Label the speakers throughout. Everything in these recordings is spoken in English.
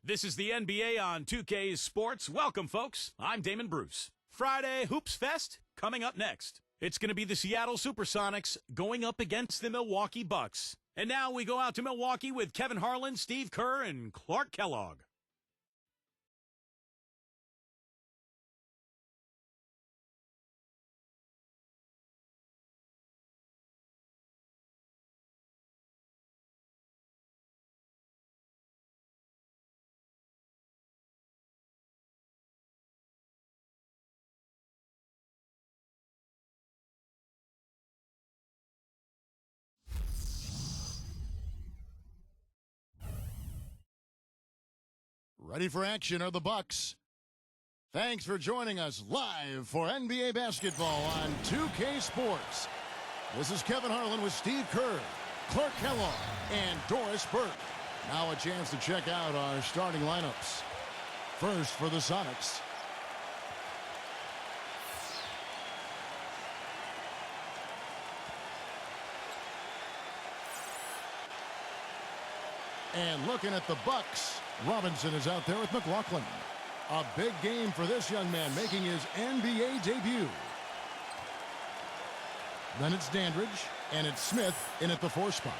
Speaker 1: This is the NBA on 2K Sports. Welcome, folks. I'm Damon Bruce. Friday Hoops Fest coming up next. It's going to be the Seattle Supersonics going up against the Milwaukee Bucks. And now we go out to Milwaukee with Kevin Harlan, Steve Kerr, and Clark Kellogg.
Speaker 2: Ready for action are the Bucks. Thanks for joining us live for NBA basketball on 2K Sports. This is Kevin Harlan with Steve Kerr, Clark Kellogg, and Doris Burke. Now a chance to check out our starting lineups. First for the Sonics. And looking at the Bucks, Robinson is out there with McLaughlin. A big game for this young man making his NBA debut. Then it's Dandridge, and it's Smith in at the 4 spot.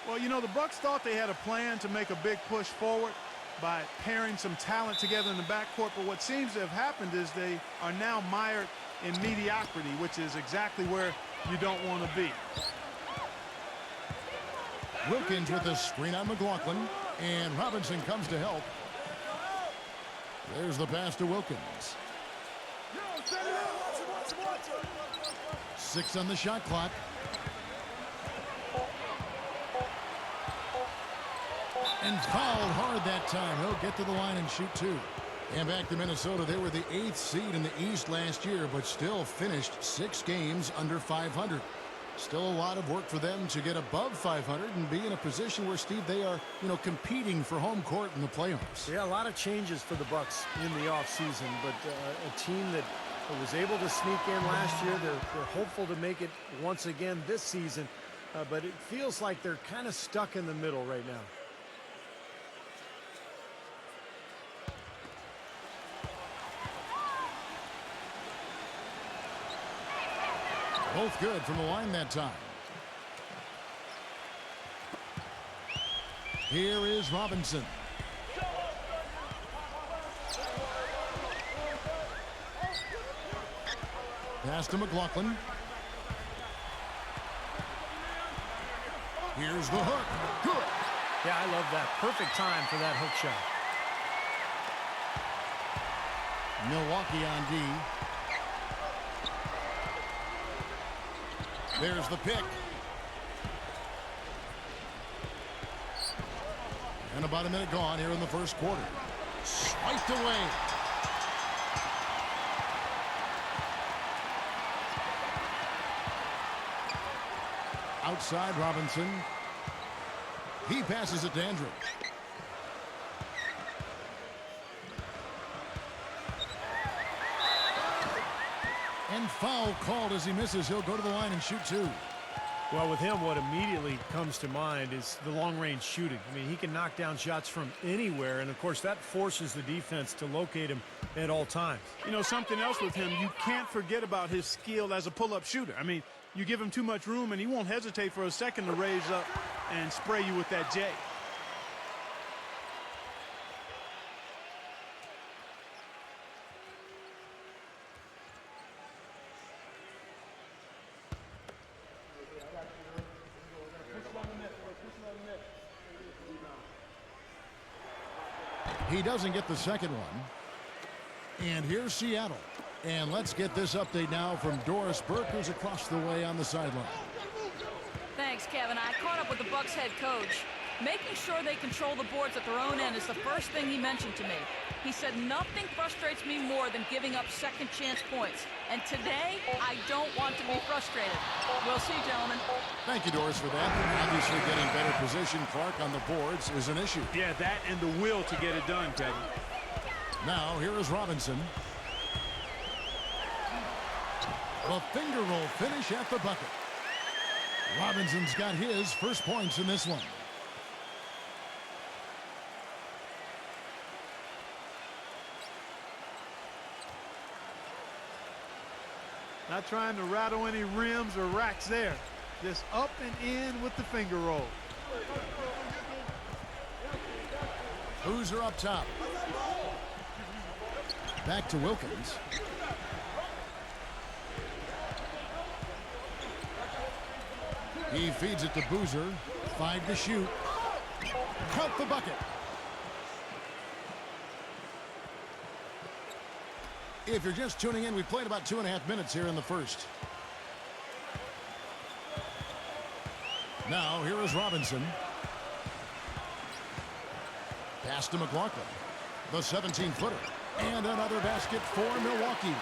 Speaker 3: Well, you know, the Bucks thought they had a plan to make a big push forward by pairing some talent together in the backcourt, but what seems to have happened is they are now mired in mediocrity, which is exactly where you don't want to be.
Speaker 2: Wilkins with a screen on McLaughlin, and Robinson comes to help. There's the pass to Wilkins. 6 on the shot clock. And fouled hard that time. He'll get to the line and shoot 2. And back to Minnesota. They were the 8th seed in the East last year, but still finished 6 games under 500. Still a lot of work for them to get above 500 and be in a position where, Steve, they are, competing for home court in the playoffs.
Speaker 4: Yeah, a lot of changes for the Bucks in the offseason, but a team that was able to sneak in last year. They're hopeful to make it once again this season, but it feels like they're kind of stuck in the middle right now.
Speaker 2: Both good from the line that time. Here is Robinson. Pass to McLaughlin. Here's the hook. Good.
Speaker 4: Yeah, I love that. Perfect time for that hook shot.
Speaker 2: Milwaukee on D. There's the pick. And about a minute gone here in the first quarter. Swiped away. Outside Robinson. He passes it to Dandridge. And foul called as he misses. He'll go to the line and shoot 2.
Speaker 4: Well, with him, what immediately comes to mind is the long-range shooting. I mean, he can knock down shots from anywhere, and, of course, that forces the defense to locate him at all times.
Speaker 3: You know, something else with him, you can't forget about his skill as a pull-up shooter. I mean, you give him too much room, and he won't hesitate for a second to raise up and spray you with that J.
Speaker 2: He doesn't get the second one. And here's Seattle. And let's get this update now from Doris Burke, who's across the way on the sideline.
Speaker 5: Thanks, Kevin. I caught up with the Bucks head coach. Making sure they control the boards at their own end is the first thing he mentioned to me. He said nothing frustrates me more than giving up second chance points. And today, I don't want to be frustrated. We'll see, gentlemen.
Speaker 2: Thank you, Doris, for that. Obviously, getting better position, Clark, on the boards is an issue.
Speaker 3: Yeah, that and the will to get it done, Kevin.
Speaker 2: Now, here is Robinson. The finger roll finish at the bucket. Robinson's got his first points in this one.
Speaker 3: Not trying to rattle any rims or racks there. Just up and in with the finger roll.
Speaker 2: Boozer up top. Back to Wilkins. He feeds it to Boozer. 5 to shoot. Count the bucket. If you're just tuning in, we played about 2.5 minutes here in the first. Now, here is Robinson. Pass to McLaughlin. The 17-footer. And another basket for Milwaukee.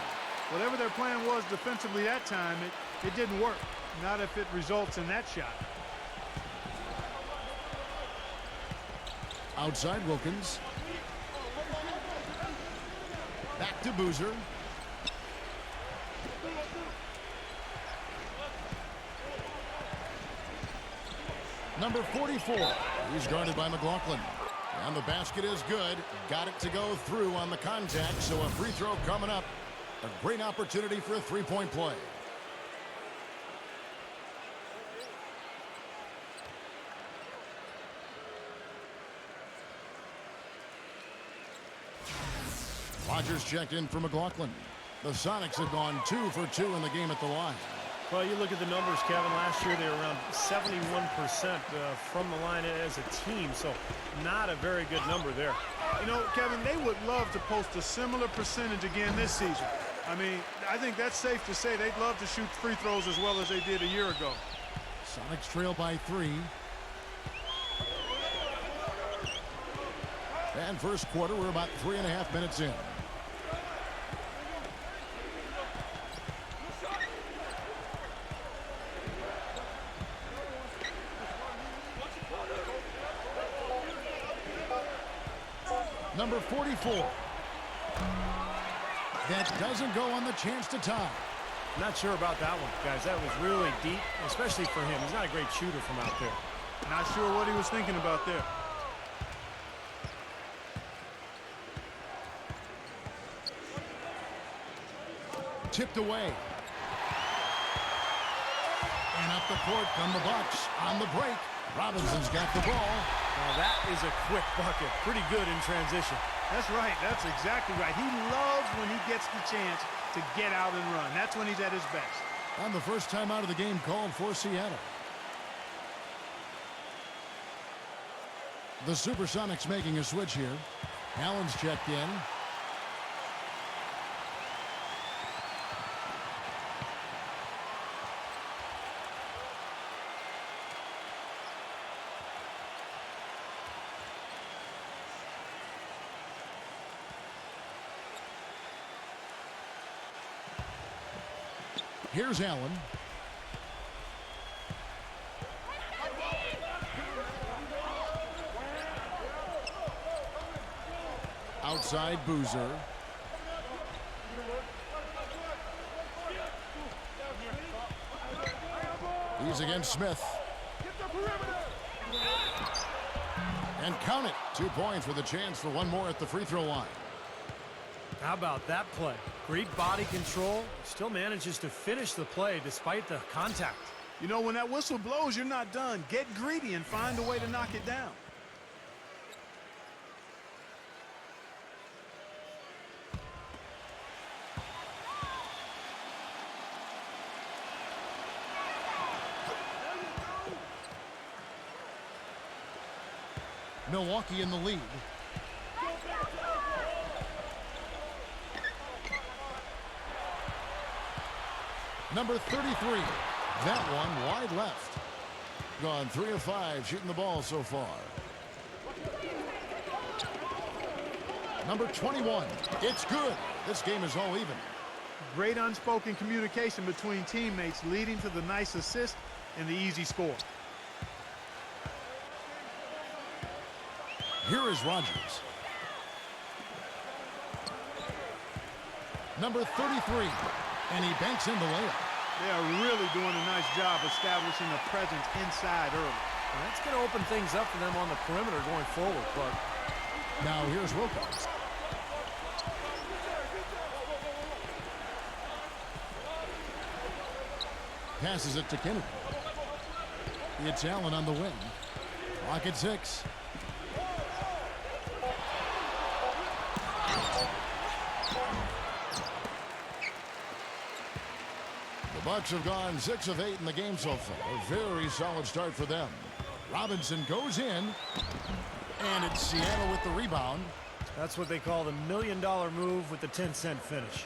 Speaker 3: Whatever their plan was defensively that time, it didn't work. Not if it results in that shot.
Speaker 2: Outside Wilkins. Back to Boozer. Number 44. He's guarded by McLaughlin. And the basket is good. Got it to go through on the contact, so a free throw coming up. A great opportunity for a three-point play. Rogers checked in for McLaughlin. The Sonics have gone 2 for 2 in the game at the line.
Speaker 4: Well, you look at the numbers, Kevin. Last year they were around 71% from the line as a team, so not a very good number there.
Speaker 3: You know, Kevin, they would love to post a similar percentage again this season. I mean, I think that's safe to say they'd love to shoot free throws as well as they did a year ago.
Speaker 2: Sonics trail by 3. And first quarter, we're about 3.5 minutes in. Number 44. That doesn't go on the chance to tie.
Speaker 4: Not sure about that one, guys. That was really deep, especially for him. He's not a great shooter from out there.
Speaker 3: Not sure what he was thinking about there.
Speaker 2: Tipped away. And up the court come the Bucks on the break. Robinson's got the ball.
Speaker 4: Now that is a quick bucket. Pretty good in transition.
Speaker 3: That's right. That's exactly right. He loves when he gets the chance to get out and run. That's when he's at his best.
Speaker 2: And the first time out of the game called for Seattle. The Supersonics making a switch here. Allen's checked in. Here's Allen. Outside Boozer. He's against Smith. And count it. 2 points with a chance for one more at the free throw line.
Speaker 4: How about that play? Great body control. Still manages to finish the play despite the contact.
Speaker 3: You know, when that whistle blows, you're not done. Get greedy and find a way to knock it down.
Speaker 2: Milwaukee in the lead. Number 33. That one wide left. Gone 3 of 5 shooting the ball so far. Number 21. It's good. This game is all even.
Speaker 3: Great unspoken communication between teammates leading to the nice assist and the easy score.
Speaker 2: Here is Rogers. Number 33. And he banks in the layup.
Speaker 3: They are really doing a nice job establishing a presence inside early.
Speaker 4: And that's going to open things up for them on the perimeter going forward, Clark.
Speaker 2: Now here's Wilcox. Passes it to Kennedy. It's Allen on the wing. Clock at 6. The Bucks have gone 6 of 8 in the game so far. A very solid start for them. Robinson goes in. And it's Seattle with the rebound.
Speaker 4: That's what they call the $1 million move with the 10-cent finish.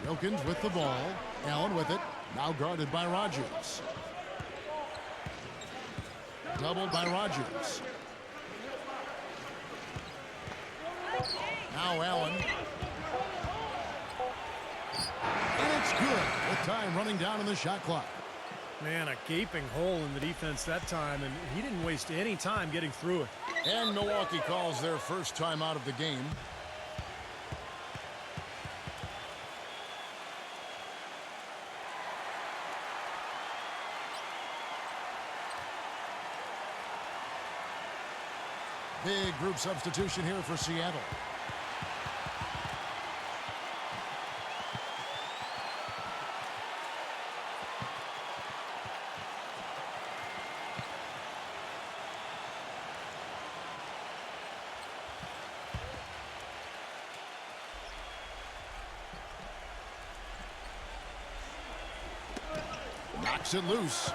Speaker 2: Wilkins with the ball. Allen with it. Now guarded by Rogers. Doubled by Rogers. Now Allen. And it's good. With time running down in the shot clock.
Speaker 4: Man, a gaping hole in the defense that time, and he didn't waste any time getting through it.
Speaker 2: And Milwaukee calls their first time out of the game. Big group substitution here for Seattle. Knocks it loose.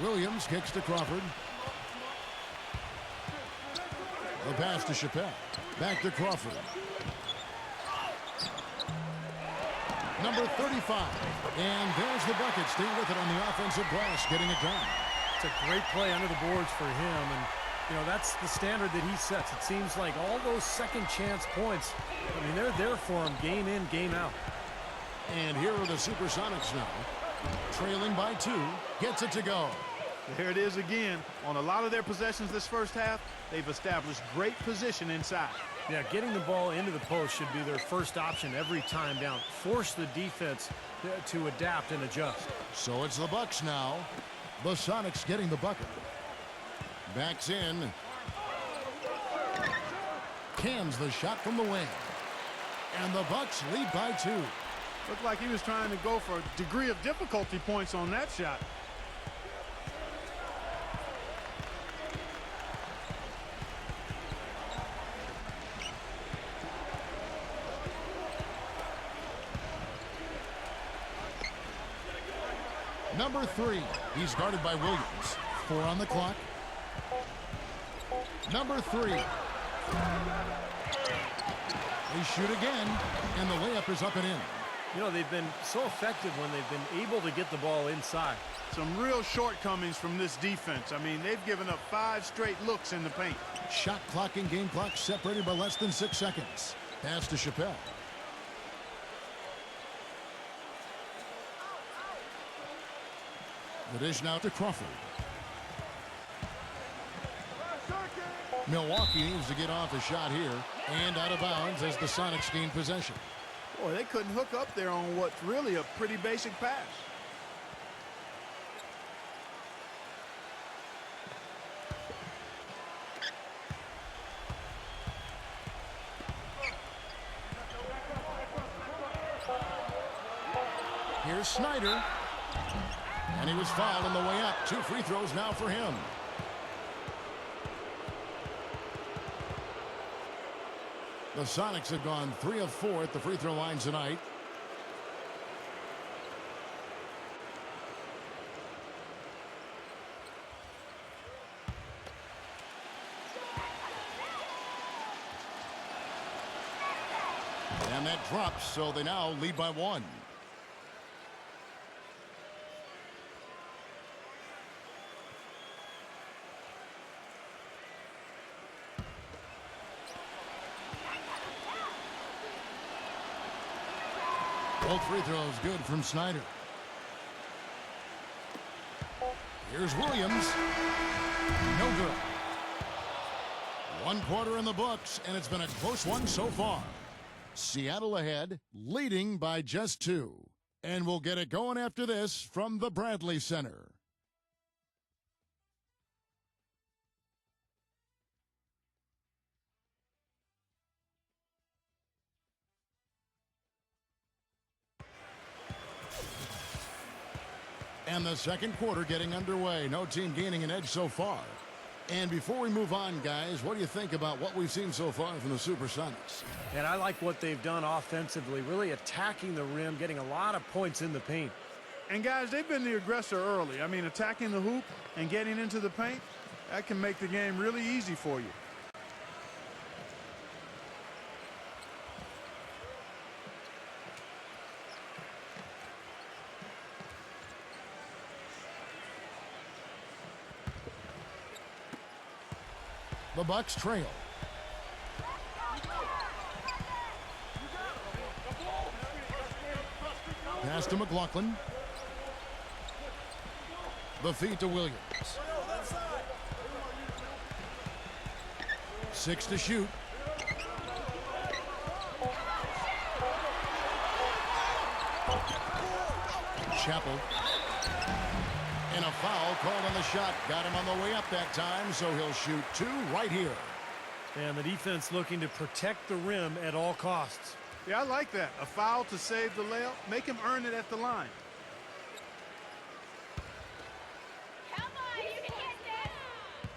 Speaker 2: Williams kicks to Crawford. The pass to Chappelle. Back to Crawford. Number 35. And there's the bucket. Stay with it on the offensive glass, getting it done.
Speaker 4: It's a great play under the boards for him, and you know that's the standard that he sets. It seems like all those second chance points, I mean, they're there for him game in, game out.
Speaker 2: And here are the Supersonics now. Trailing by 2. Gets it to go.
Speaker 3: There it is again. On a lot of their possessions this first half, they've established great position inside.
Speaker 4: Yeah, getting the ball into the post should be their first option every time down. Force the defense to adapt and adjust.
Speaker 2: So it's the Bucks now. The Sonics getting the bucket. Backs in. Cans the shot from the wing. And the Bucks lead by 2.
Speaker 3: Looked like he was trying to go for a degree of difficulty points on that shot.
Speaker 2: Number 3. He's guarded by Williams. 4 on the clock. Number 3. They shoot again, and the layup is up and in.
Speaker 4: You know, they've been so effective when they've been able to get the ball inside.
Speaker 3: Some real shortcomings from this defense. I mean, they've given up 5 straight looks in the paint.
Speaker 2: Shot clock and game clock separated by less than 6 seconds. Pass to Chappelle. The dish now to Crawford. Milwaukee needs to get off a shot here and out of bounds as the Sonics gain possession.
Speaker 3: Boy, they couldn't hook up there on what's really a pretty basic pass.
Speaker 2: Here's Snyder. And he was fouled on the way up. 2 free throws now for him. The Sonics have gone 3 of 4 at the free throw line tonight. And that drops, so they now lead by 1. Both free throws good from Snyder. Here's Williams. No good. 1 quarter in the books, and it's been a close one so far. Seattle ahead, leading by just 2. And we'll get it going after this from the Bradley Center. And the second quarter getting underway. No team gaining an edge so far. And before we move on, guys, what do you think about what we've seen so far from the Supersonics?
Speaker 4: And I like what they've done offensively, really attacking the rim, getting a lot of points in the paint.
Speaker 3: And, guys, they've been the aggressor early. I mean, attacking the hoop and getting into the paint, that can make the game really easy for you.
Speaker 2: The Bucks trail. Pass to McLaughlin. The feed to Williams. 6 to shoot. Chappell. And a foul called on the shot. Got him on the way up that time, so he'll shoot 2 right here.
Speaker 4: And the defense looking to protect the rim at all costs.
Speaker 3: Yeah, I like that. A foul to save the layup. Make him earn it at the line.
Speaker 6: Come on, you can get this.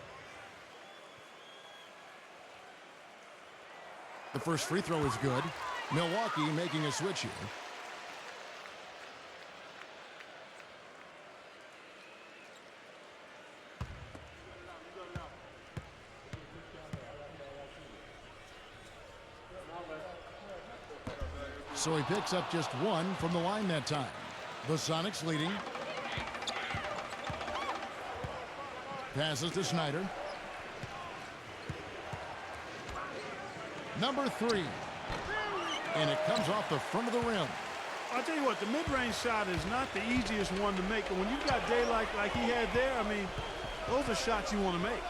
Speaker 2: The first free throw is good. Milwaukee making a switch here. So he picks up just 1 from the line that time. The Sonics leading. Passes to Snyder. Number 3. And it comes off the front of the rim.
Speaker 3: I'll tell you what, the mid-range shot is not the easiest one to make. But when you've got daylight like he had there, I mean, those are shots you want to make.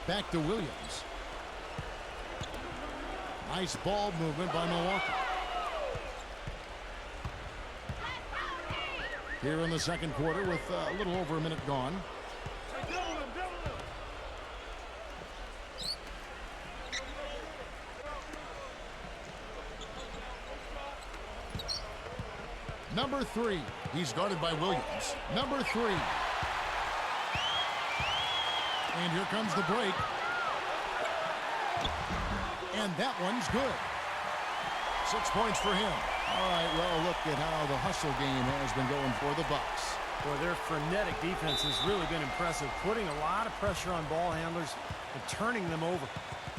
Speaker 2: Back to Williams. Nice ball movement by Milwaukee. Here in the second quarter with a little over a minute gone. Number 3. He's guarded by Williams. Number 3. And here comes the break. And that one's good. 6 points for him. All right, well, look at how the hustle game has been going for the Bucks.
Speaker 4: Boy, their frenetic defense has really been impressive, putting a lot of pressure on ball handlers and turning them over.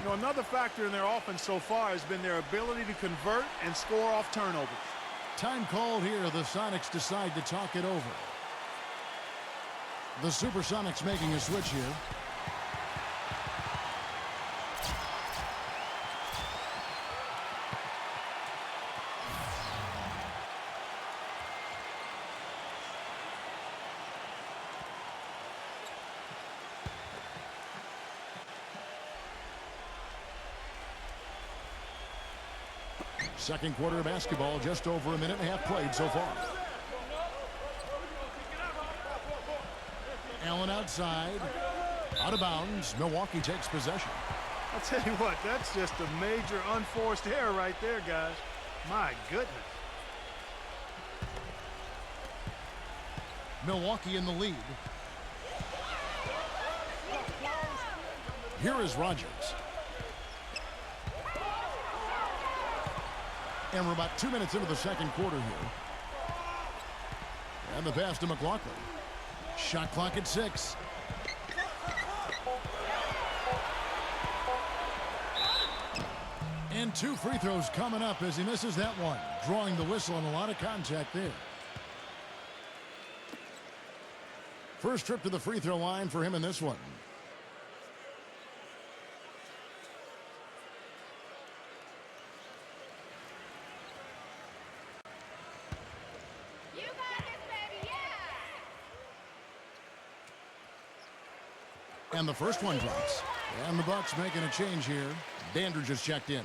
Speaker 3: You know, another factor in their offense so far has been their ability to convert and score off turnovers.
Speaker 2: Time called here. The Sonics decide to talk it over. The Supersonics making a switch here. Second quarter of basketball, just over a minute and a half played so far. Allen outside, out of bounds. Milwaukee takes possession.
Speaker 3: I'll tell you what, that's just a major unforced error right there, guys. My goodness.
Speaker 2: Milwaukee in the lead. Here is Rogers. And we're about 2 minutes into the second quarter here. And the pass to McLaughlin. Shot clock at 6. 2 free throws coming up as he misses that one, drawing the whistle and a lot of contact there. First trip to the free throw line for him in this one.
Speaker 6: You got this, baby, yeah!
Speaker 2: And the first one drops. And the Bucks making a change here. Dandridge just checked in.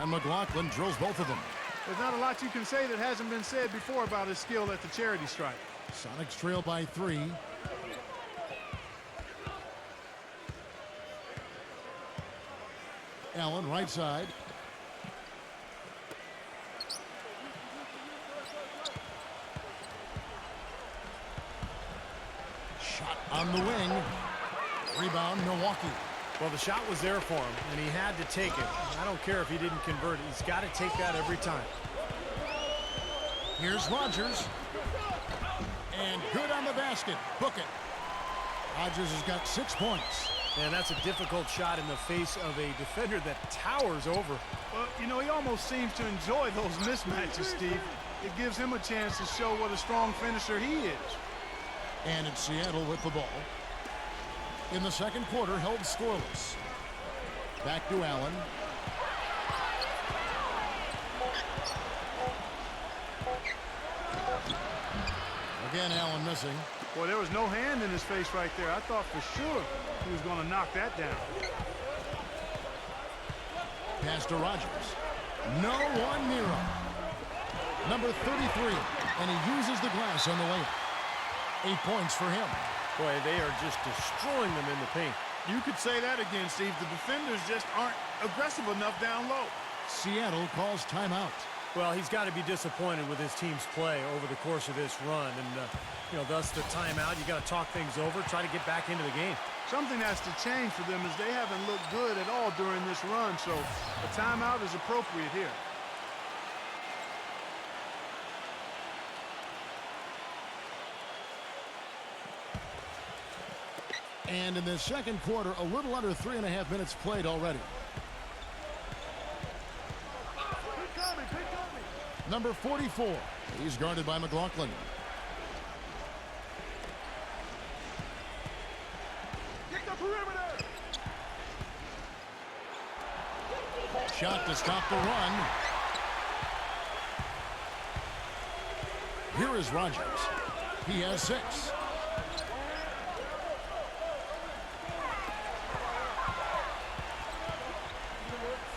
Speaker 2: And McLaughlin drills both of them.
Speaker 3: There's not a lot you can say that hasn't been said before about his skill at the charity stripe.
Speaker 2: Sonics trail by 3. Allen right side. Shot on the wing. Rebound, Milwaukee.
Speaker 4: Well, the shot was there for him, and he had to take it. I don't care if he didn't convert it. He's got to take that every time.
Speaker 2: Here's Rogers. And good on the basket. Book it. Rogers has got 6 points.
Speaker 4: And that's a difficult shot in the face of a defender that towers over.
Speaker 3: Well, you know, he almost seems to enjoy those mismatches, Steve. It gives him a chance to show what a strong finisher he is.
Speaker 2: And it's Seattle with the ball. In the second quarter, held scoreless. Back to Allen. Again, Allen missing.
Speaker 3: Boy, there was no hand in his face right there. I thought for sure he was going to knock that down.
Speaker 2: Pass to Rogers. No one near him. Number 33, and he uses the glass on the layup. 8 points for him.
Speaker 4: Boy, they are just destroying them in the paint.
Speaker 3: You could say that again, Steve. The defenders just aren't aggressive enough down low.
Speaker 2: Seattle calls timeout.
Speaker 4: Well, he's got to be disappointed with his team's play over the course of this run. And, thus the timeout. You got to talk things over, try to get back into the game.
Speaker 3: Something has to change for them as they haven't looked good at all during this run. So a timeout is appropriate here.
Speaker 2: And in the second quarter, a little under 3.5 minutes played already. Number 44. He's guarded by McLaughlin.
Speaker 3: Get the perimeter.
Speaker 2: Shot to stop the run. Here is Rogers. He has 6.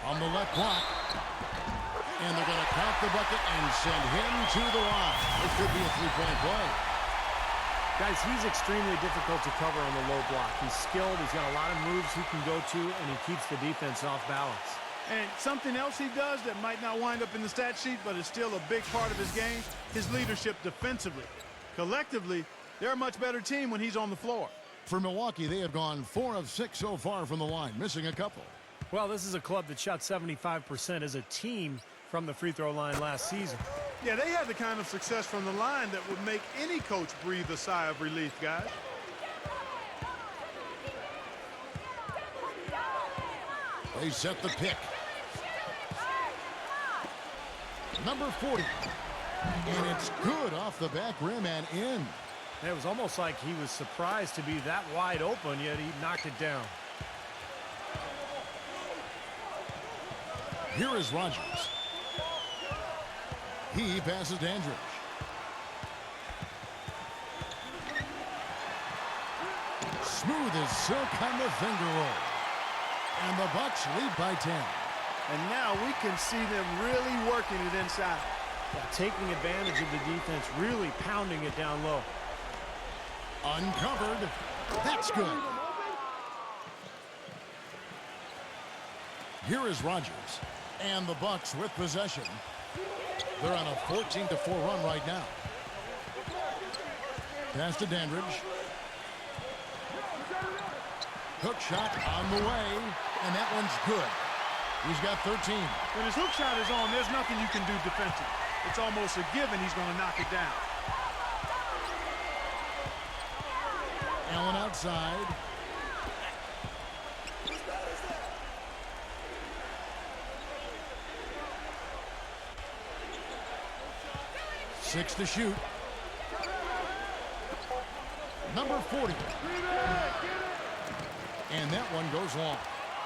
Speaker 2: On the left block. And they're going to count the bucket and send him to the line. It could be a 3-point play.
Speaker 4: Guys, he's extremely difficult to cover on the low block. He's skilled. He's got a lot of moves he can go to, and he keeps the defense off balance.
Speaker 3: And something else he does that might not wind up in the stat sheet, but is still a big part of his game, his leadership defensively. Collectively, they're a much better team when he's on the floor.
Speaker 2: For Milwaukee, they have gone 4 of 6 so far from the line, missing a couple.
Speaker 4: Well, this is a club that shot 75% as a team from the free throw line last season.
Speaker 3: Yeah, they had the kind of success from the line that would make any coach breathe a sigh of relief, guys.
Speaker 2: They set the pick. Number 40. And it's good off the back rim and in.
Speaker 4: It was almost like he was surprised to be that wide open, yet he knocked it down.
Speaker 2: Here is Rogers. He passes Dandridge. Smooth as silk on the finger roll. And the Bucks lead by 10.
Speaker 3: And now we can see them really working it inside.
Speaker 4: Taking advantage of the defense, really pounding it down low.
Speaker 2: Uncovered. That's good. Here is Rogers. And the Bucks with possession. They're on a 14-4 run right now. Pass to Dandridge. Hook shot on the way, and that one's good. He's got 13.
Speaker 3: When his hook shot is on, there's nothing you can do defensively. It's almost a given he's going to knock it down.
Speaker 2: Allen outside. Six to shoot. Number 40. And that one goes long.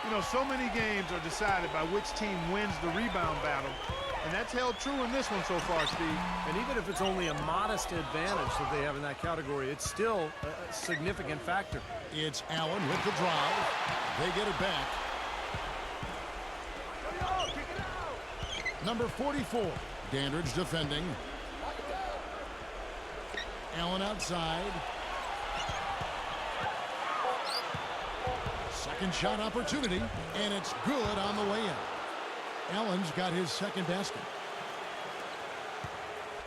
Speaker 3: You know, so many games are decided by which team wins the rebound battle, and that's held true in this one so far, Steve.
Speaker 4: And even if it's only a modest advantage that they have in that category, it's still a significant factor.
Speaker 2: It's Allen with the drive. They get it back. Number 44. Dandridge defending. Allen outside. Second shot opportunity, and it's good on the way in. Allen's got his second basket.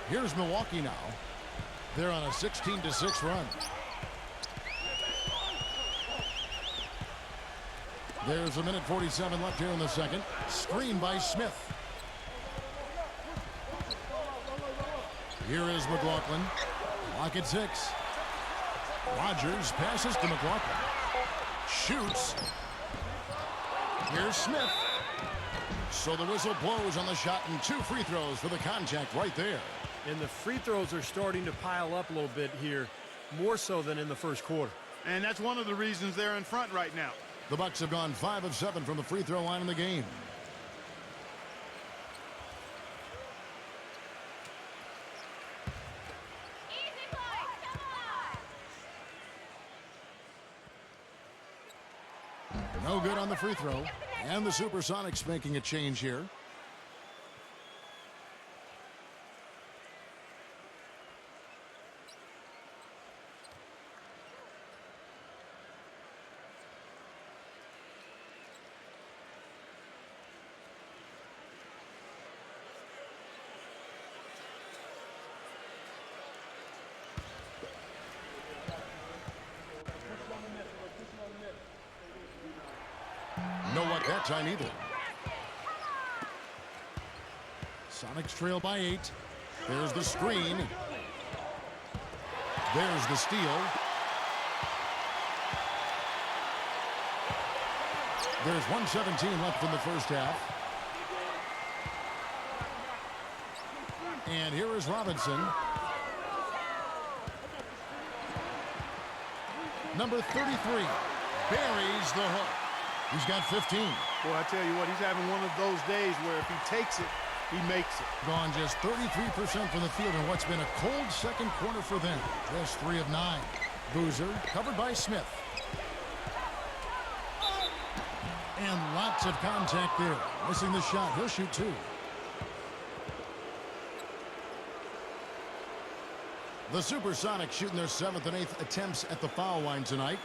Speaker 2: Here's Milwaukee now. They're on a 16-6 run. There's a minute 47 left here in the second. Screen by Smith. Here is McLaughlin. Clock at 6. Rogers passes to McLaughlin. Shoots. Here's Smith. So the whistle blows on the shot, and 2 free throws for the contact right there.
Speaker 4: And the free throws are starting to pile up a little bit here, more so than in the first quarter.
Speaker 3: And that's one of the reasons they're in front right now.
Speaker 2: The Bucks have gone 5 of 7 from the free throw line in the game.
Speaker 6: Easy boys, come on!
Speaker 2: No good on the free throw. And the Supersonics making a change here. No luck that time either. Sonics trail by 8. There's the screen. There's the steal. There's 1:17 left in the first half. And here is Robinson. Number 33 buries the hook. He's got 15.
Speaker 3: Boy, I tell you what, he's having one of those days where if he takes it, he makes it.
Speaker 2: Gone just 33% from the field in what's been a cold second quarter for them. Just 3 of 9. Boozer covered by Smith. And lots of contact there. Missing the shot. He'll shoot 2. The Supersonics shooting their 7th and 8th attempts at the foul line tonight.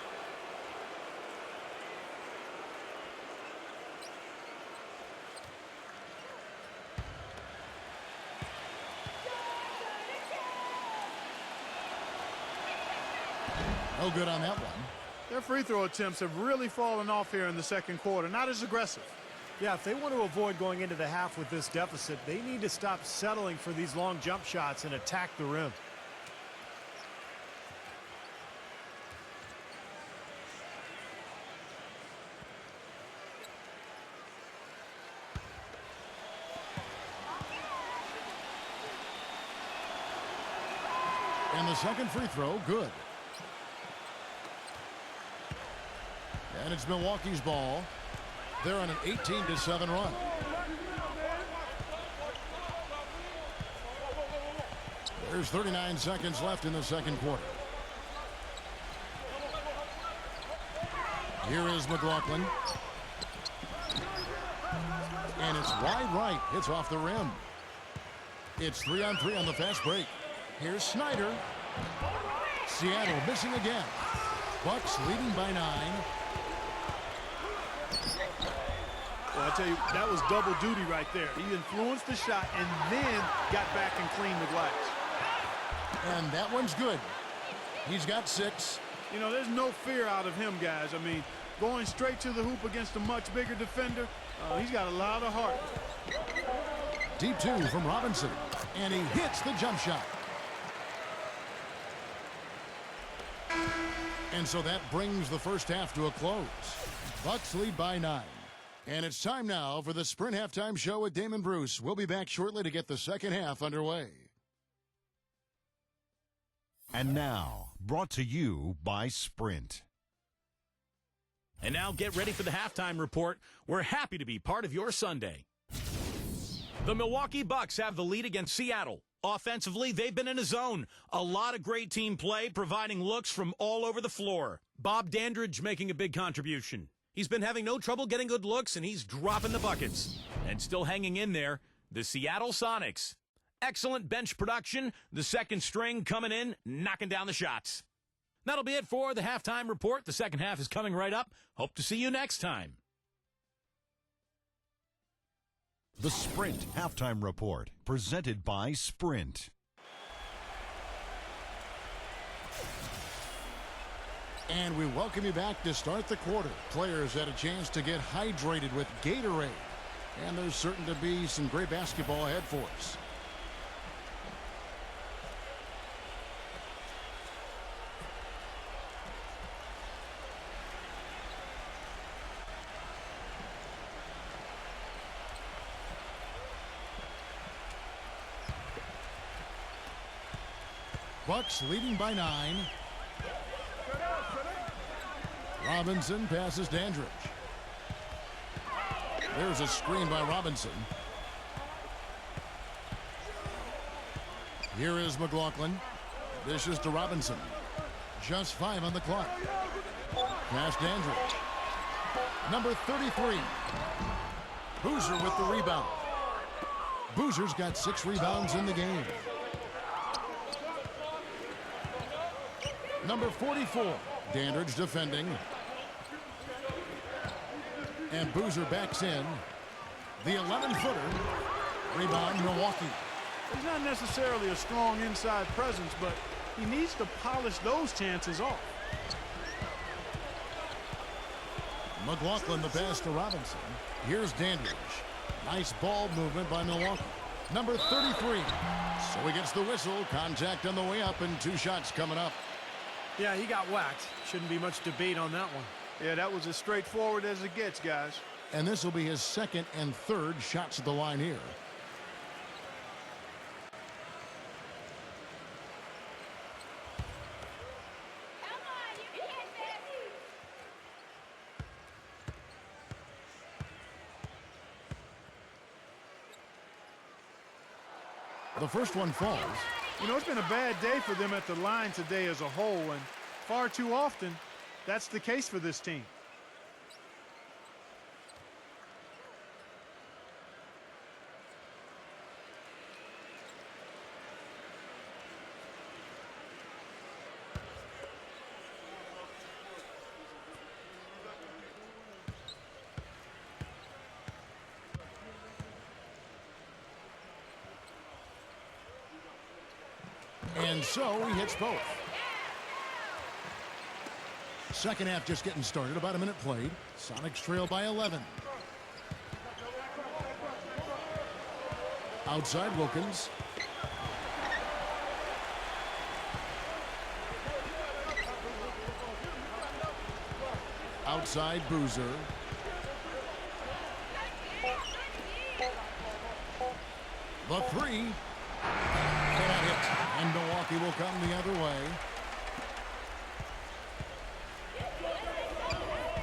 Speaker 2: No good on that one.
Speaker 3: Their free throw attempts have really fallen off here in the second quarter. Not as aggressive.
Speaker 4: Yeah, if they want to avoid going into the half with this deficit, they need to stop settling for these long jump shots and attack the rim.
Speaker 2: And the second free throw, good. And it's Milwaukee's ball. They're on an 18-7 run. There's 39 seconds left in the second quarter. Here is McLaughlin. And it's wide right. Hits off the rim. It's 3-on-3 on the fast break. Here's Snyder. Seattle missing again. Bucks leading by 9.
Speaker 3: Well, I tell you, that was double duty right there. He influenced the shot and then got back and cleaned the glass.
Speaker 2: And that one's good. He's got 6.
Speaker 3: You know, there's no fear out of him, guys. I mean, going straight to the hoop against a much bigger defender, he's got a lot of heart.
Speaker 2: Deep 2 from Robinson. And he hits the jump shot. And so that brings the first half to a close. Bucks lead by 9. And it's time now for the Sprint Halftime Show with Damon Bruce. We'll be back shortly to get the second half underway.
Speaker 7: And now, brought to you by Sprint.
Speaker 1: And now get ready for the halftime report. We're happy to be part of your Sunday. The Milwaukee Bucks have the lead against Seattle. Offensively, they've been in a zone. A lot of great team play, providing looks from all over the floor. Bob Dandridge making a big contribution. He's been having no trouble getting good looks, and he's dropping the buckets. And still hanging in there, the Seattle Sonics. Excellent bench production, the second string coming in, knocking down the shots. That'll be it for the halftime report. The second half is coming right up. Hope to see you next time.
Speaker 7: The Sprint Halftime Report, presented by Sprint.
Speaker 2: And we welcome you back to start the quarter. Players had a chance to get hydrated with Gatorade. And there's certain to be some great basketball ahead for us. Bucks leading by 9. Robinson passes Dandridge. There's a screen by Robinson. Here is McLaughlin. Dishes to Robinson. Just 5 on the clock. Pass Dandridge. Number 33. Boozer with the rebound. Boozer's got 6 rebounds in the game. Number 44. Dandridge defending. And Boozer backs in. The 11-footer. Rebound, Milwaukee.
Speaker 3: He's not necessarily a strong inside presence, but he needs to polish those chances off.
Speaker 2: McLaughlin the pass to Robinson. Here's Dandridge. Nice ball movement by Milwaukee. Number 33. So he gets the whistle. Contact on the way up and 2 shots coming up.
Speaker 4: Yeah, he got whacked. Shouldn't be much debate on that one.
Speaker 3: Yeah, that was as straightforward as it gets, guys.
Speaker 2: And this will be his second and third shots at the line here.
Speaker 6: Come on, you can hit this.
Speaker 2: The first one falls.
Speaker 3: You know, it's been a bad day for them at the line today as a whole, and far too often, that's the case for this team.
Speaker 2: And so he hits both. Second half just getting started. About a minute played. Sonics trail by 11. Outside Wilkins. Outside Boozer. The 3. Cannot hit. And Milwaukee will come the other way.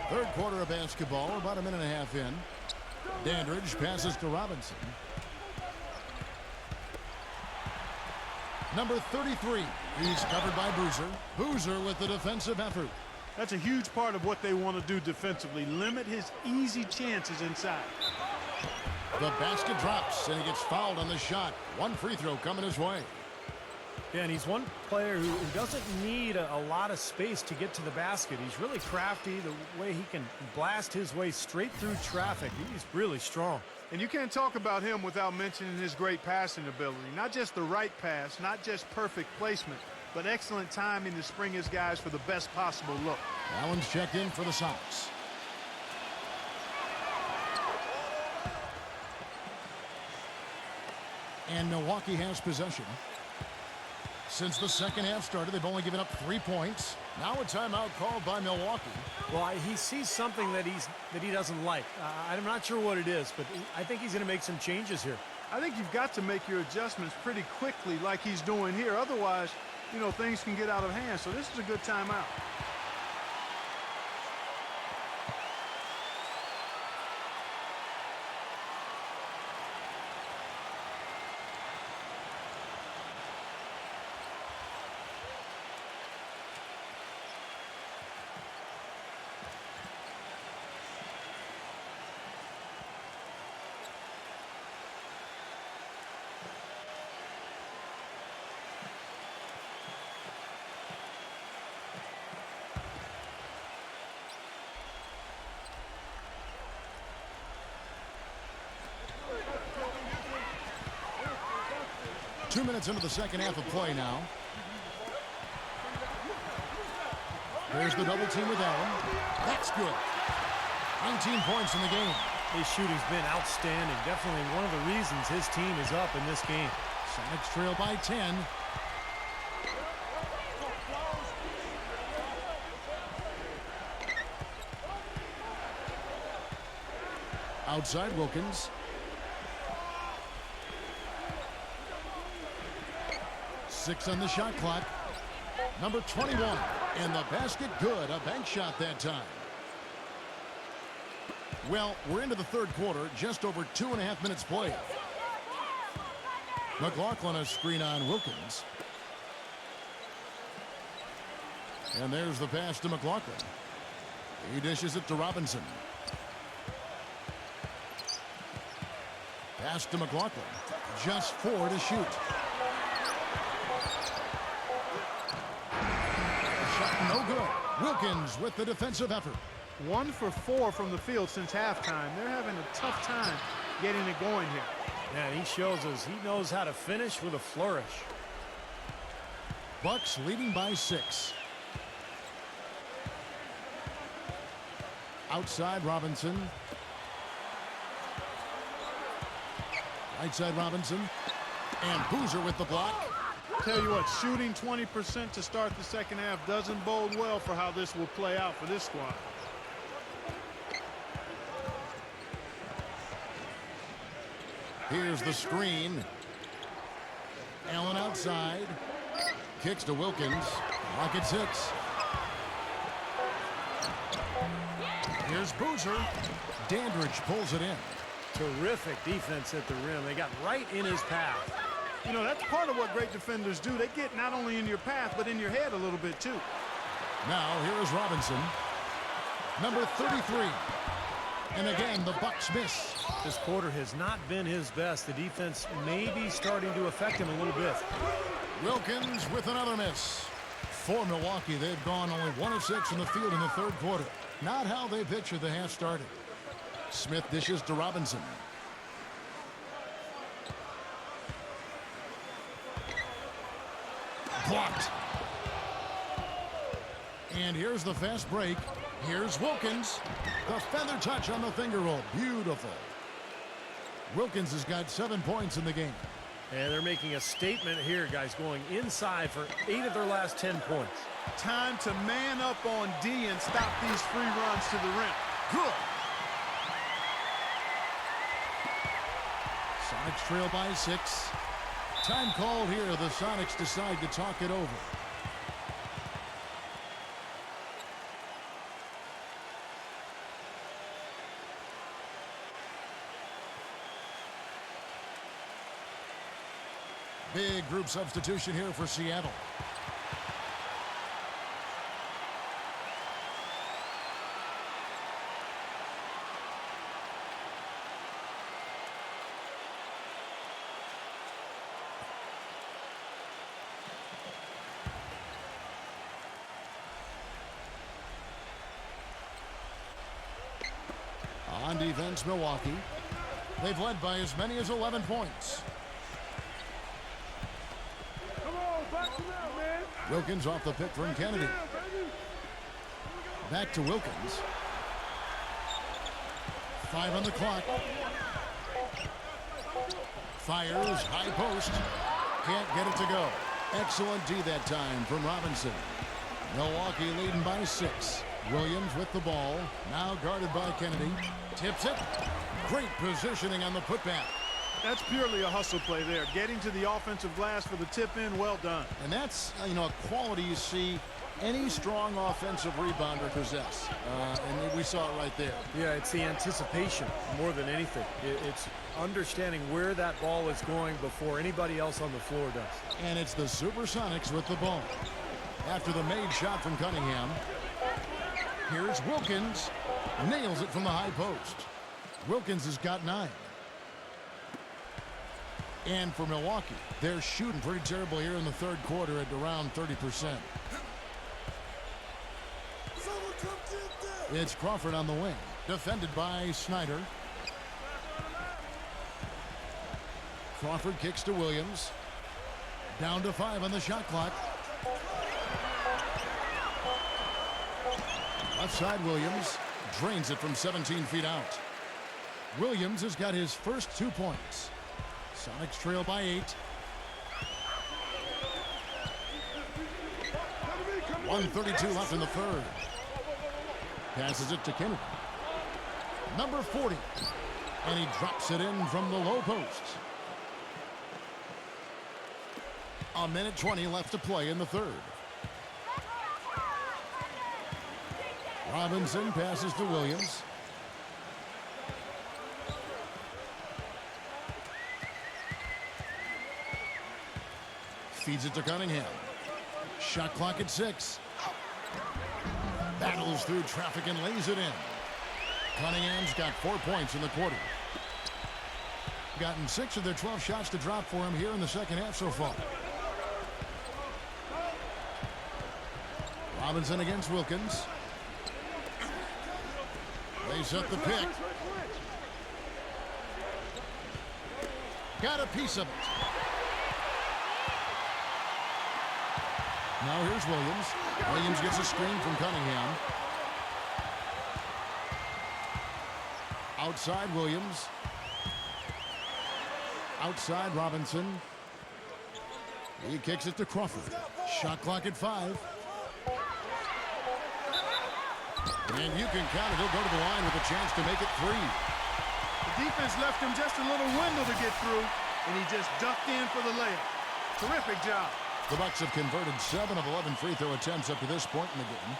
Speaker 2: Third quarter of basketball, about a minute and a half in. Dandridge passes to Robinson. Number 33. He's covered by Boozer. Boozer with the defensive effort.
Speaker 3: That's a huge part of what they want to do defensively. Limit his easy chances inside.
Speaker 2: The basket drops, and he gets fouled on the shot. One free throw coming his way.
Speaker 4: Yeah, and he's one player who doesn't need a lot of space to get to the basket. He's really crafty, the way he can blast his way straight through traffic. He's really strong.
Speaker 3: And you can't talk about him without mentioning his great passing ability. Not just the right pass, not just perfect placement, but excellent timing to spring his guys for the best possible look.
Speaker 2: Allen's checked in for the Sox. And Milwaukee has possession. Since the second half started, they've only given up 3 points. Now a timeout called by Milwaukee.
Speaker 4: Well, he sees something that he doesn't like. I'm not sure what it is, but I think he's going to make some changes here.
Speaker 3: I think you've got to make your adjustments pretty quickly like he's doing here. Otherwise, you know, things can get out of hand. So this is a good timeout.
Speaker 2: Two minutes into the second half of play now. There's the double team with Allen. That's good. 19 points in the game.
Speaker 4: His shooting's been outstanding. Definitely one of the reasons his team is up in this game.
Speaker 2: Sonics trail by 10. Outside Wilkins. 6 on the shot clock. Number 21. And the basket good. A bank shot that time. Well, we're into the third quarter. Just over 2.5 minutes played. McLaughlin a screen on Wilkins. And there's the pass to McLaughlin. He dishes it to Robinson. Pass to McLaughlin. Just 4 to shoot. Shot no good. Wilkins with the defensive effort.
Speaker 3: 1 for 4 from the field since halftime. They're having a tough time getting it going here.
Speaker 4: Yeah, he shows us he knows how to finish with a flourish.
Speaker 2: Bucks leading by 6. Outside Robinson. Right side Robinson. And Boozer with the block.
Speaker 3: Tell you what, shooting 20% to start the second half doesn't bode well for how this will play out for this squad.
Speaker 2: Here's the screen. Allen outside. Kicks to Wilkins. Rocket 6. Here's Boozer. Dandridge pulls it in.
Speaker 4: Terrific defense at the rim. They got right in his path.
Speaker 3: You know, that's part of what great defenders do. They get not only in your path, but in your head a little bit, too.
Speaker 2: Now, here is Robinson. Number 33. And again, the Bucks miss.
Speaker 4: This quarter has not been his best. The defense may be starting to affect him a little bit.
Speaker 2: Wilkins with another miss. For Milwaukee, they've gone only 1 of 6 from the field in the third quarter. Not how they pictured the half started. Smith dishes to Robinson. Blocked. And here's the fast break. Here's Wilkins. The feather touch on the finger roll. Beautiful. Wilkins has got 7 points in the game.
Speaker 4: And they're making a statement here, guys, going inside for 8 of their last 10 points.
Speaker 3: Time to man up on D and stop these free runs to the rim.
Speaker 2: Good. Sonics trail by 6. Time called here. The Sonics decide to talk it over. Big group substitution here for Seattle. On defense, Milwaukee. They've led by as many as 11 points. Wilkins off the pick from Kennedy. Back to Wilkins. 5 on the clock. Fires, high post. Can't get it to go. Excellent D that time from Robinson. Milwaukee leading by 6. Williams with the ball. Now guarded by Kennedy. Tips it. Great positioning on the putback.
Speaker 3: That's purely a hustle play there. Getting to the offensive glass for the tip-in, well done.
Speaker 2: And that's, a quality you see any strong offensive rebounder possess. And we saw it right there.
Speaker 4: Yeah, it's the anticipation more than anything. It's understanding where that ball is going before anybody else on the floor does.
Speaker 2: And it's the Supersonics with the ball. After the made shot from Cunningham, here's Wilkins. Nails it from the high post. Wilkins has got 9. And for Milwaukee, they're shooting pretty terrible here in the third quarter at around 30%. It's Crawford on the wing, defended by Snyder. Crawford kicks to Williams. Down to 5 on the shot clock. Left side Williams drains it from 17 feet out. Williams has got his first 2 points. Sonics trail by 8. 1:32 left in the third. Passes it to Kennedy. Number 40. And he drops it in from the low post. 1:20 left to play in the third. Robinson passes to Williams. Feeds it to Cunningham. Shot clock at 6. Battles through traffic and lays it in. Cunningham's got 4 points in the quarter. Gotten 6 of their 12 shots to drop for him here in the second half so far. Robinson against Wilkins. They set the pick. Got a piece of it. Now here's Williams. Williams gets a screen from Cunningham. Outside Williams. Outside Robinson. He kicks it to Crawford. Shot clock at 5. And you can count it. He'll go to the line with a chance to make it 3.
Speaker 3: The defense left him just a little window to get through, and he just ducked in for the layup. Terrific job.
Speaker 2: The Bucks have converted 7 of 11 free throw attempts up to this point in the game.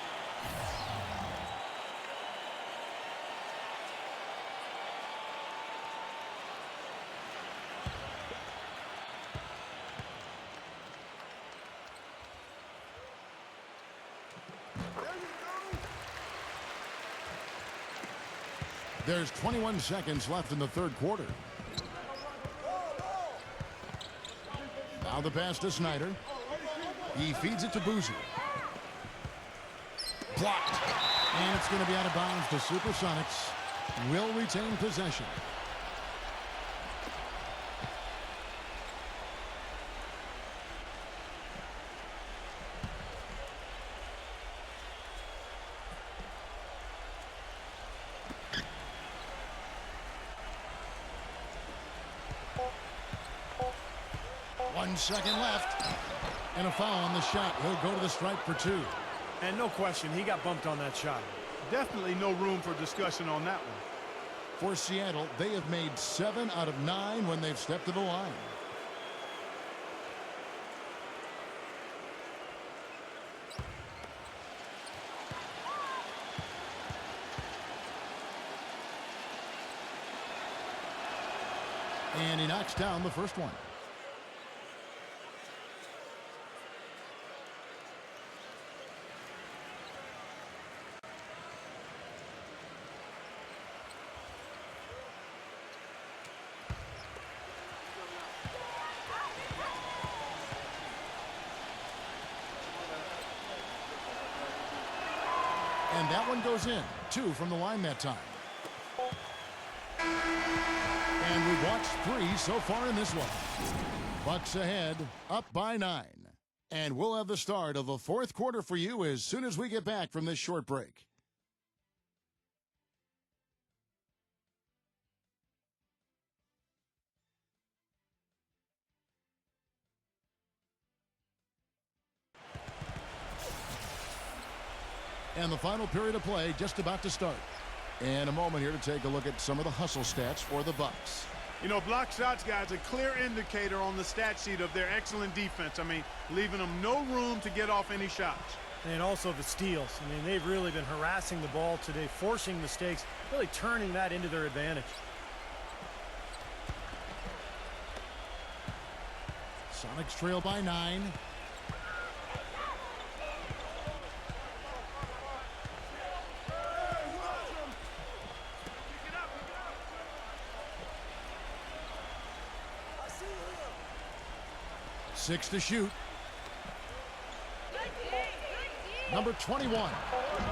Speaker 2: There's 21 seconds left in the third quarter. Now the pass to Snyder. He feeds it to Boozer. Blocked. And it's going to be out of bounds to Supersonics. Will retain possession. One second left. And a foul on the shot. He'll go to the stripe for 2.
Speaker 4: And no question, he got bumped on that shot.
Speaker 3: Definitely no room for discussion on that one.
Speaker 2: For Seattle, they have made 7 out of 9 when they've stepped to the line. And he knocks down the first one. And that one goes in. 2 from the line that time. And we've watched 3 so far in this one. Bucks ahead, up by 9. And we'll have the start of the 4th quarter for you as soon as we get back from this short break. And the final period of play just about to start. And a moment here to take a look at some of the hustle stats for the Bucks.
Speaker 3: You know, block shots, guys, a clear indicator on the stat sheet of their excellent defense. I mean, leaving them no room to get off any shots.
Speaker 4: And also the steals. I mean, they've really been harassing the ball today, forcing mistakes, really turning that into their advantage.
Speaker 2: Sonics trail by 9. Six to shoot. Number 21.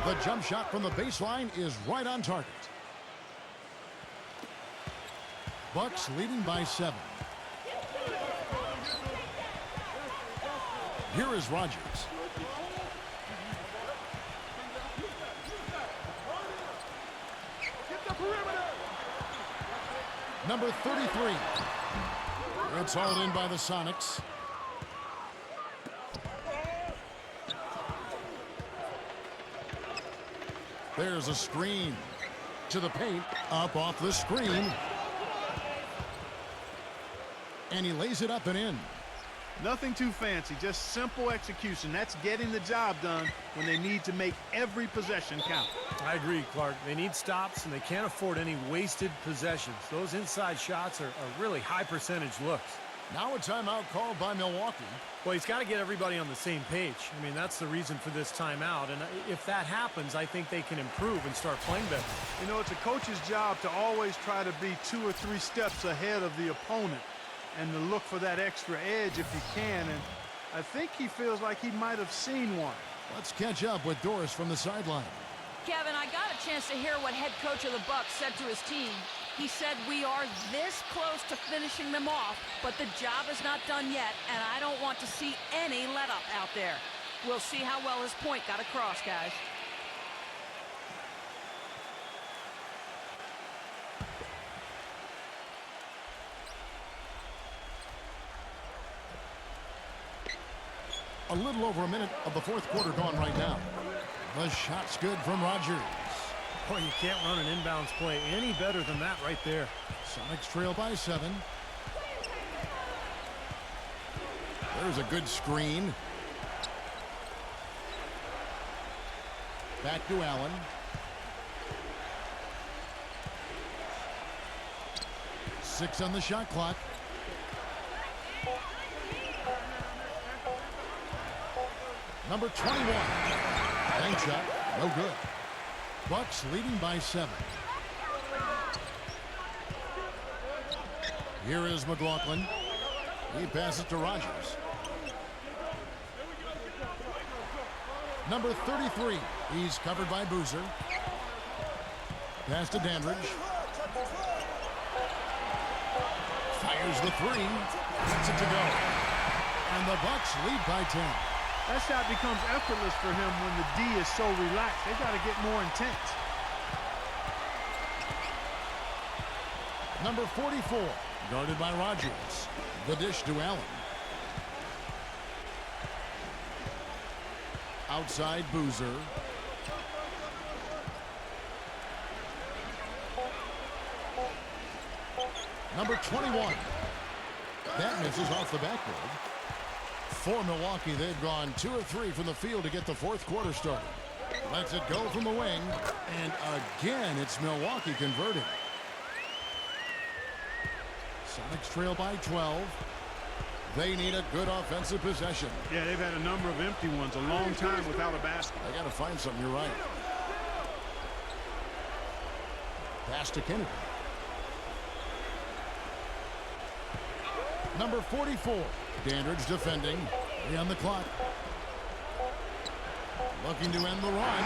Speaker 2: The jump shot from the baseline is right on target. Bucks leading by 7. Here is Rogers. Number 33. It's hauled in by the Sonics. There's a screen to the paint, up off the screen. And he lays it up and in.
Speaker 3: Nothing too fancy, just simple execution. That's getting the job done when they need to make every possession count.
Speaker 4: I agree, Clark. They need stops, and they can't afford any wasted possessions. Those inside shots are really high percentage looks.
Speaker 2: Now a timeout called by Milwaukee.
Speaker 4: Well, he's got to get everybody on the same page. I mean, that's the reason for this timeout. And if that happens, I think they can improve and start playing better.
Speaker 3: You know, it's a coach's job to always try to be 2 or 3 steps ahead of the opponent and to look for that extra edge if you can. And I think he feels like he might have seen one.
Speaker 2: Let's catch up with Doris from the sideline.
Speaker 5: Kevin, I got a chance to hear what head coach of the Bucks said to his team. He said, we are this close to finishing them off, but the job is not done yet, and I don't want to see any let-up out there. We'll see how well his point got across, guys.
Speaker 2: A little over a minute of the 4th quarter gone right now. The shot's good from Rogers.
Speaker 4: Boy, you can't run an inbounds play any better than that right there.
Speaker 2: Sonics trail by 7. There's a good screen. Back to Allen. Six on the shot clock. Number 21. Bank shot, no good. Bucks leading by 7. Here is McLaughlin. He passes to Rogers. Number 33. He's covered by Boozer. Pass to Dandridge. Fires the 3. Gets it to go. And the Bucks lead by 10.
Speaker 3: That shot becomes effortless for him when the D is so relaxed. They've got to get more intense.
Speaker 2: Number 44, guarded by Rogers. The dish to Allen. Outside Boozer. Number 21. That misses off the backboard. For Milwaukee, they've gone 2 or 3 from the field to get the 4th quarter started. Lets it go from the wing. And again, it's Milwaukee converting. Sonics trail by 12. They need a good offensive possession.
Speaker 3: Yeah, they've had a number of empty ones, a long time without a basket.
Speaker 2: They got to find something, you're right. Pass to Kennedy. Number 44. Dandridge defending. 3 on the clock. Looking to end the run.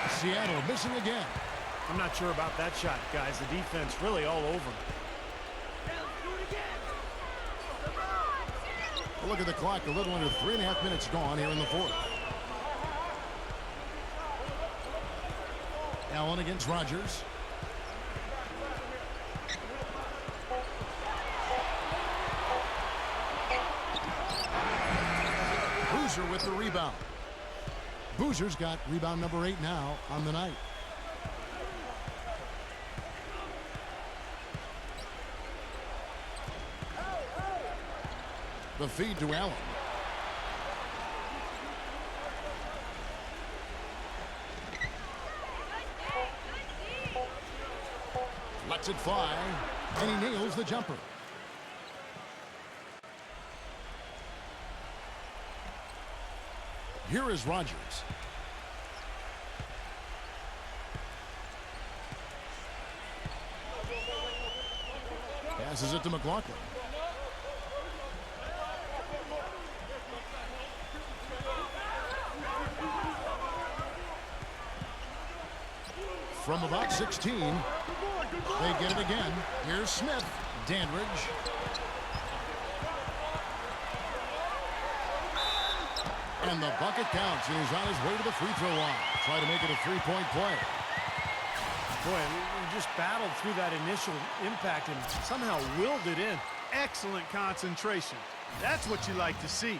Speaker 2: Seattle missing again.
Speaker 4: I'm not sure about that shot, guys. The defense really all over him.
Speaker 2: Look at the clock. A little under 3.5 minutes gone here in the fourth. Allen against Rogers. Boozer with the rebound. Boozer's got rebound number 8 now on the night. The feed to Allen. Lets it fly, and he nails the jumper. Here is Rogers. Passes it to McLaughlin. From about 16, they get it again. Here's Smith. Dandridge. And the bucket counts, and he's on his way to the free throw line. Try to make it a three-point play.
Speaker 4: Boy, we just battled through that initial impact and somehow willed it in.
Speaker 3: Excellent concentration. That's what you like to see.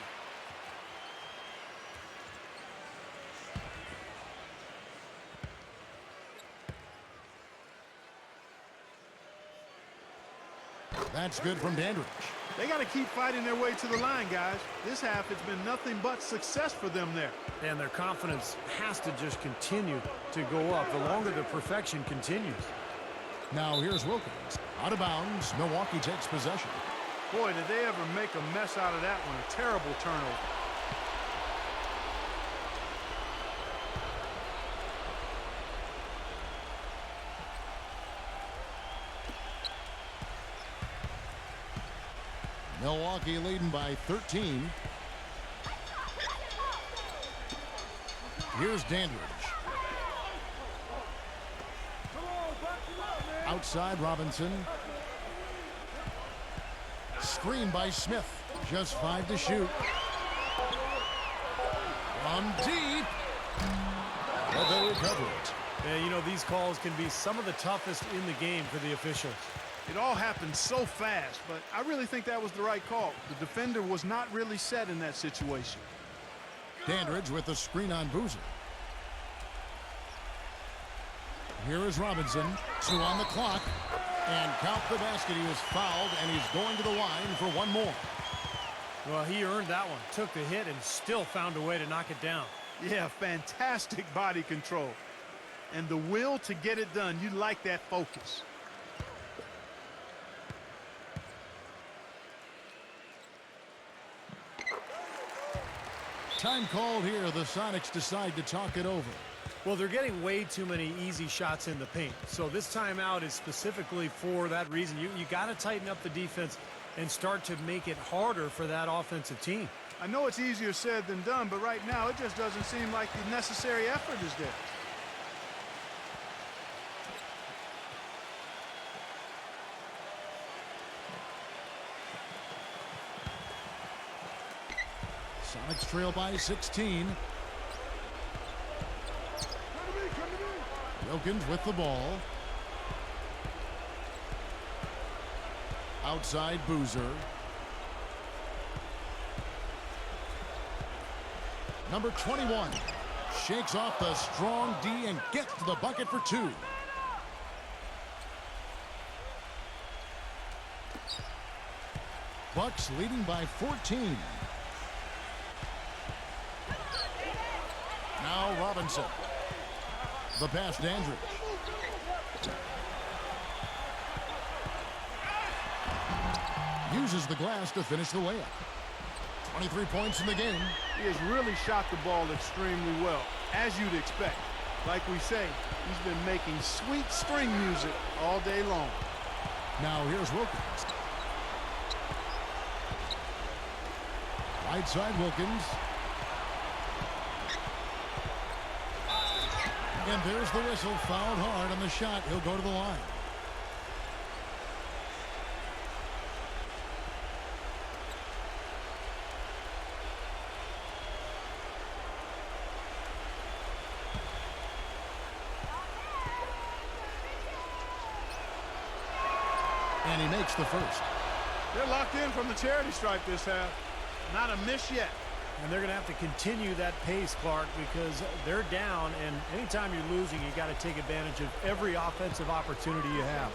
Speaker 2: That's good from Dandridge.
Speaker 3: They got to keep fighting their way to the line, guys. This half has been nothing but success for them there.
Speaker 4: And their confidence has to just continue to go up the longer the perfection continues.
Speaker 2: Now here's Wilkins. Out of bounds. Milwaukee takes possession.
Speaker 3: Boy, did they ever make a mess out of that one. A terrible turnover.
Speaker 2: Milwaukee leading by 13. Here's Dandridge. Outside Robinson. Screen by Smith. Just 5 to shoot. From deep. But they recover it.
Speaker 4: Yeah, you know, these calls can be some of the toughest in the game for the officials.
Speaker 3: It all happened so fast, but I really think that was the right call. The defender was not really set in that situation.
Speaker 2: Dandridge with the screen on Boozer. Here is Robinson. 2 on the clock. And count the basket. He was fouled, and he's going to the line for one more.
Speaker 4: Well, he earned that one. Took the hit and still found a way to knock it down.
Speaker 3: Yeah, fantastic body control. And the will to get it done. You like that focus.
Speaker 2: Time called here. The Sonics decide to talk it over.
Speaker 4: Well, they're getting way too many easy shots in the paint. So this timeout is specifically for that reason. You got to tighten up the defense and start to make it harder for that offensive team.
Speaker 3: I know it's easier said than done, but right now it just doesn't seem like the necessary effort is there.
Speaker 2: Sonics trail by 16. Wilkins with the ball. Outside Boozer. Number 21 shakes off the strong D and gets to the bucket for 2. Bucks leading by 14. Now Robinson. The pass, Dandridge. Uses the glass to finish the layup. 23 points in the game.
Speaker 3: He has really shot the ball extremely well, as you'd expect. Like we say, he's been making sweet string music all day long.
Speaker 2: Now here's Wilkins. Right side Wilkins. And there's the whistle. Fouled hard on the shot. He'll go to the line. And he makes the first.
Speaker 3: They're locked in from the charity stripe this half. Not a miss yet.
Speaker 4: And they're going to have to continue that pace, Clark, because they're down, and anytime you're losing, you got to take advantage of every offensive opportunity you have.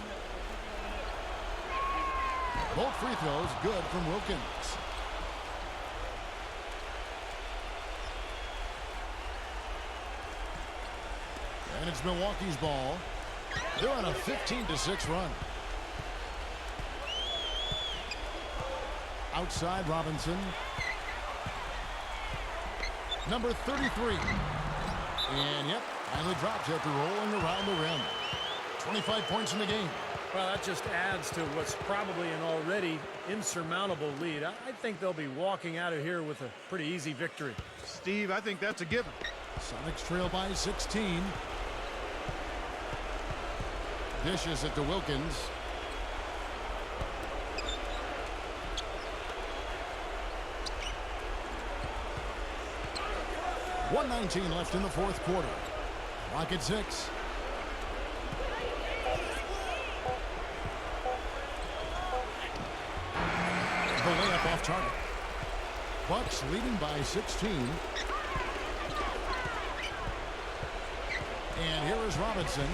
Speaker 2: Both free throws good from Wilkins. And it's Milwaukee's ball. They're on a 15-6 run. Outside Robinson. Number 33. And, yep, finally drops after rolling around the rim. 25 points in the game.
Speaker 4: Well, that just adds to what's probably an already insurmountable lead. I think they'll be walking out of here with a pretty easy victory.
Speaker 3: Steve, I think that's a given.
Speaker 2: Sonics trail by 16. Dishes it to Wilkins. .119 left in the fourth quarter. Clock at 6. The layup off target. Bucks leading by 16. And here is Robinson.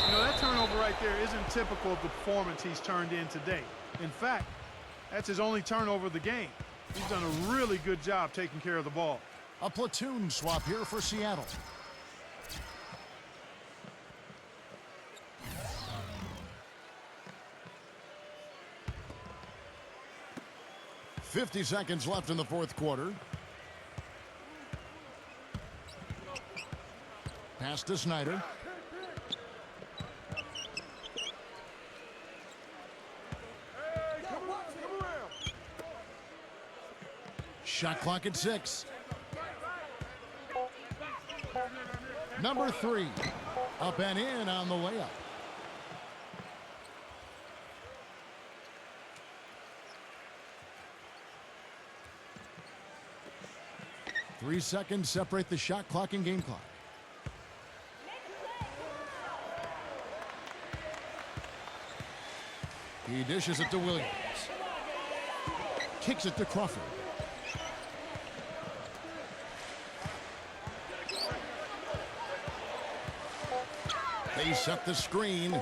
Speaker 3: You know, that turnover right there isn't typical of the performance he's turned in today. In fact, that's his only turnover of the game. He's done a really good job taking care of the ball.
Speaker 2: A platoon swap here for Seattle. .50 seconds left in the fourth quarter. Pass to Snyder. Shot clock at 6. Number 3. Up and in on the layup. Three seconds separate the shot clock and game clock. He dishes it to Williams. Kicks it to Crawford. They set the screen.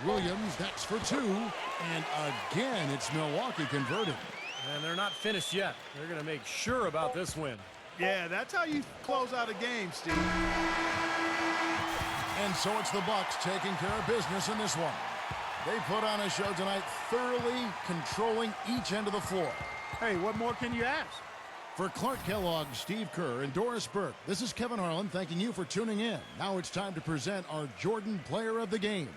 Speaker 2: Williams, that's for 2. And again, it's Milwaukee converted.
Speaker 4: And they're not finished yet. They're going to make sure about this win.
Speaker 3: Yeah, that's how you close out a game, Steve.
Speaker 2: And so it's the Bucks taking care of business in this one. They put on a show tonight, thoroughly controlling each end of the floor.
Speaker 3: Hey, what more can you ask?
Speaker 2: For Clark Kellogg, Steve Kerr, and Doris Burke, this is Kevin Harlan thanking you for tuning in. Now it's time to present our Jordan Player of the Game.